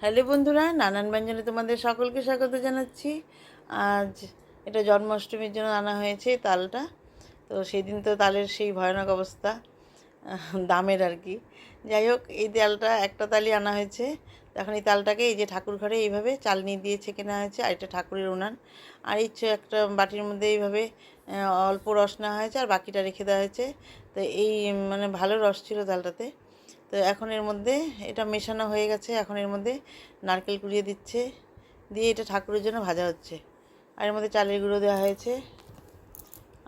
Hello বন্ধুরা, নানান ব্যঞ্জনে তোমাদের সকলকে স্বাগত জানাচ্ছি। আজ এটা জন্মাষ্টমীর জন্য আনা হয়েছে তালটা। তো সেই দিন তো তালের সেই ভয়ানক অবস্থা, দামের আর কি। যাই হোক, এই তালটা একটা তালই আনা হয়েছে। তো এখন এই তালটাকে এই যে ঠাকুর ঘরে এইভাবে চালনি দিয়ে ছেঁকে নেওয়া হয়েছে, আর এটা ঠাকুরের উনান। আর এই একটা বাটির মধ্যে এইভাবে অল্প রস নেওয়া হয়েছে, আর বাকিটা রেখে দেওয়া হয়েছে। তো এই মানে ভালো রস ছিল তালটাতে। তো এখন এর মধ্যে এটা মেশানো হয়ে গেছে, এখন এর মধ্যে নারকেল কুড়িয়ে দিচ্ছে, দিয়ে এটা ঠাকুরের জন্য ভাজা হচ্ছে। আর এর মধ্যে চালের গুঁড়ো দেওয়া হয়েছে।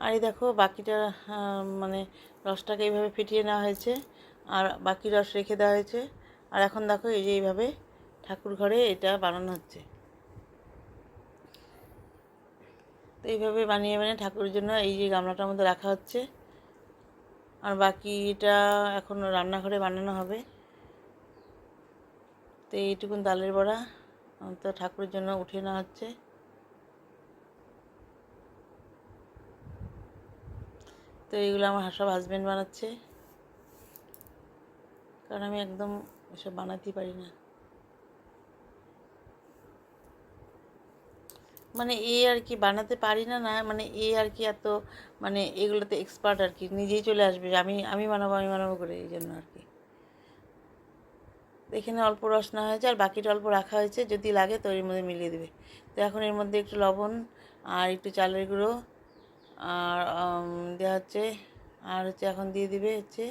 আর এই দেখো বাকিটা মানে রসটাকে এইভাবে ফিটিয়ে নেওয়া হয়েছে, আর বাকি রস রেখে দেওয়া হয়েছে। আর এখন দেখো এই যে এইভাবে ঠাকুর ঘরে এটা বানানো হচ্ছে। তো এইভাবে বানিয়ে বানিয়ে ঠাকুরের জন্য এই যে গামলাটার মধ্যে রাখা হচ্ছে, আর বাকিটা এখন রান্নাঘরে বানানো হবে। তো এইটুকুন তালের বড়া তো ঠাকুরের জন্য উঠিয়ে নেওয়া হচ্ছে। তো এইগুলো আমার সব হাজব্যান্ড বানাচ্ছে, কারণ আমি একদম এসব বানাতেই পারি না। মানে এই আর কি, বানাতে পারি না, না মানে এই আর কি, এত মানে এগুলোতে এক্সপার্ট আর কি, নিজেই চলে আসবে আমি আমি বানাবো আমি বানাবো করে, এই জন্য আর কি। এখানে অল্প রস নেওয়া হয়েছে, আর বাকিটা অল্প রাখা হয়েছে, যদি লাগে তো এর মধ্যে মিলিয়ে দেবে। তো এখন এর মধ্যে একটু লবণ আর একটু চালের গুঁড়ো আর দেওয়া হচ্ছে। আর হচ্ছে এখন দিয়ে দিবে হচ্ছে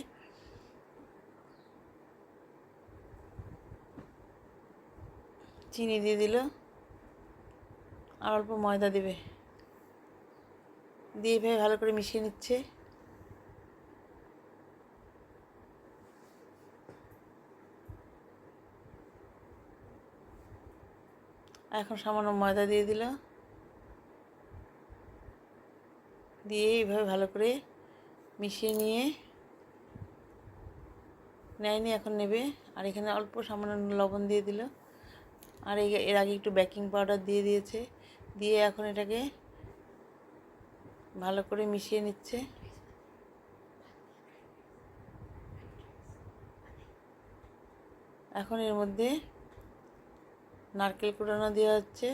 চিনি দিয়ে দিল, আর অল্প ময়দা দেবে, দিয়ে ভেবে ভালো করে মিশিয়ে নিচ্ছে। এখন সামান্য ময়দা দিয়ে দিল, দিয়ে এইভাবে ভালো করে মিশিয়ে নিয়ে নেয়নি, এখন নেবে। আর এখানে অল্প সামান্য লবণ দিয়ে দিল, আর এর আগে একটু বেকিং পাউডার দিয়ে দিয়েছে, দিয়ে এখন এটাকে ভালো করে মিশিয়ে নিচ্ছে। এখন এর মধ্যে নারকেল কুড়ানো দেওয়া হচ্ছে,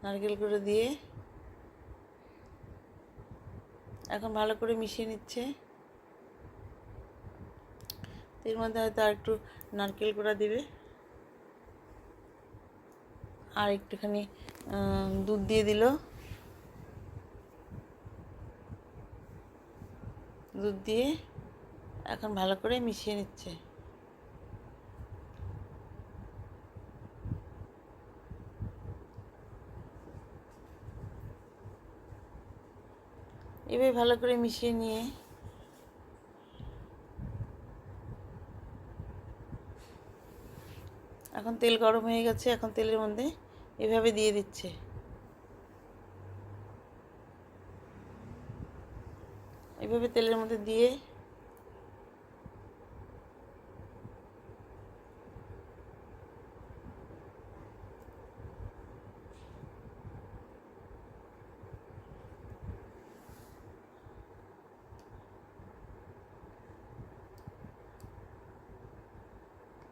নারকেল কুড়ো দিয়ে এখন ভালো করে মিশিয়ে নিচ্ছে। এর মধ্যে হয়তো আর একটু নারকেল কুড়া দিবে, আর একটুখানি দুধ দিয়ে দিল, দুধ দিয়ে এখন ভালো করে মিশিয়ে নিচ্ছে। এভাবে ভালো করে মিশিয়ে নিয়ে এখন তেল গরম হয়ে গেছে, এখন তেলের মধ্যে এভাবে দিয়ে দিচ্ছে। এভাবে তেলের মধ্যে দিয়ে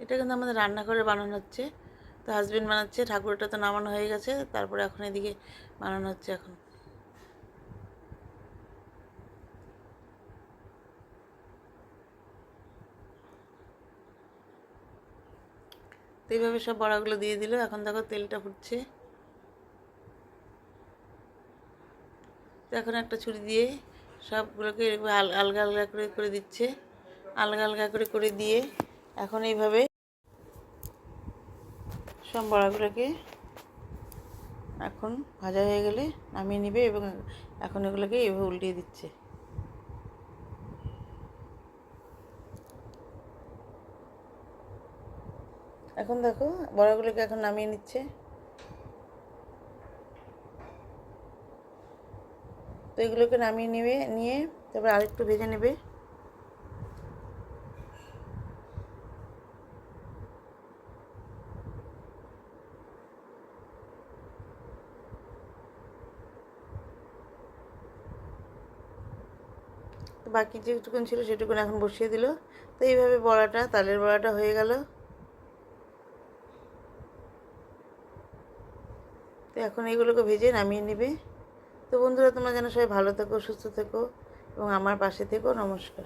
এটা কিন্তু আমাদের রান্নাঘরে বানানো হচ্ছে। তো হাজবেন্ড বানাচ্ছে, ঠাকুরটা তো নামানো হয়ে গেছে, তারপরে এখন এদিকে বানানো হচ্ছে। এখন তো এইভাবে সব বড়াগুলো দিয়ে দিল, এখন দেখো তেলটা ফুটছে। তো এখন একটা ছুরি দিয়ে সবগুলোকে এরকম আলগা আলগা করে করে দিচ্ছে, আলগা আলগা করে করে দিয়ে এখন এইভাবে সব বড়াগুলোকে এখন ভাজা হয়ে গেলে নামিয়ে নেবে, এবং এখন এগুলোকে এইভাবে উল্টিয়ে দিচ্ছে। এখন দেখো বড়াগুলোকে এখন নামিয়ে নিচ্ছে। তো এগুলোকে নামিয়ে নেবে, নিয়ে তারপর আরেকটু ভেজে নেবে। তো বাকি যেটুকুন ছিল সেটুকুন এখন বসিয়ে দিল। তো এইভাবে বড়াটা, তালের বড়াটা হয়ে গেল। তো এখন এগুলোকে ভেজে নামিয়ে নেবে। তো বন্ধুরা, তোমরা যেন সবাই ভালো থেকো, সুস্থ থেকো এবং আমার পাশে থেকো। নমস্কার।